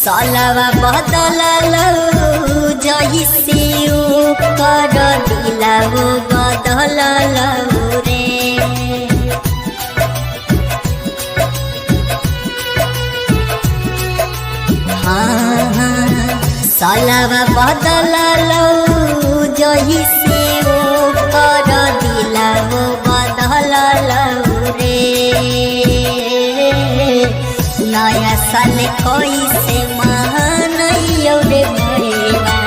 सालवा बदललौ जइसे ओकर दिलवो बदललौ रे। सालवा बदललौ जइसे ओकर दिलवो बदललौ रे। नया साल कैसे मनैयौ रे भैया,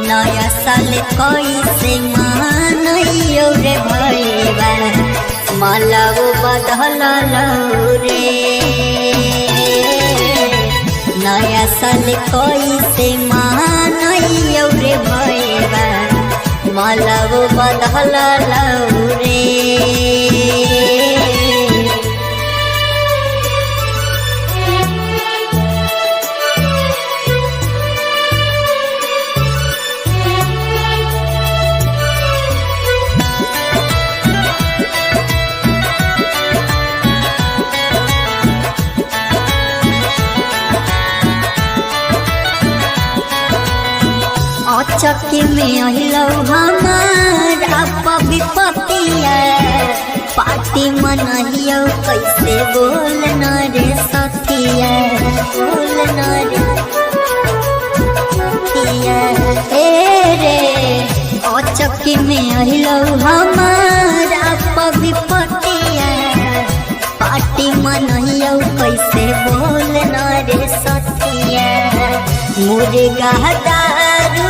नया साल कैसे मनैयौ रे भैया, मालवो बदललौ रे। नया साल कैसे मनैयौ रे भैया, मालवो बदललौ रे। चक्की में अहिलौ हमारा विपतिया, पार्टी मनहियौ कैसे बोल न रे सखिया, बोल न रे सखिया। ए रे चक्की में अहिलौ हमारा विपतिया, पार्टी मनहियौ कैसे बोल न रे सखिया। मुर्गा दारू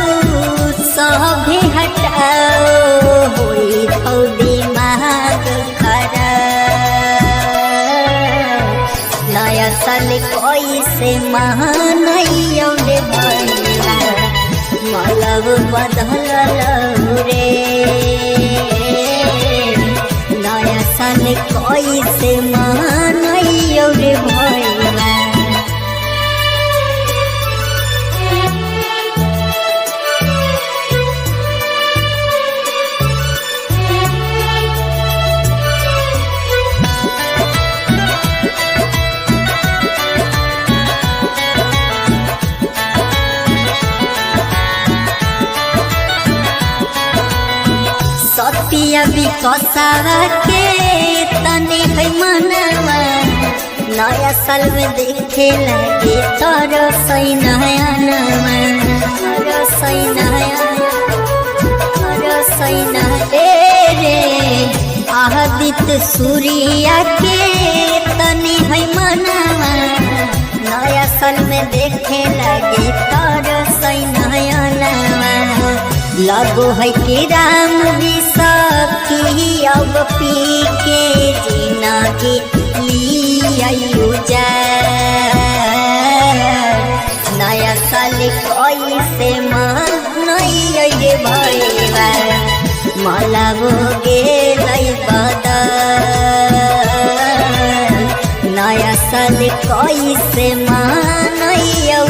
सभी हटाओ, होई तो दिमाग खराब। नया साल कैसे मनैयौ रे भैया, मालवो बदललौ रे। नया साल कैसे मनैयौ रे भैया। सतिया विकसवा के तने है मनवा, नया साल में देखे लगे तोरो सही नयनवा, तोरो सही नयन। ए रे आदित्य सूर्या के तने है मनवा, नया साल में देखे लगे तोरो सही नयनवा। लगो है कि राम विसखी अब पी के जिंदगी लियौ जाए। नया साल कैसे मनैयौ रे भैया, मालवो गेलै बदल। नया साल कैसे मनैयौ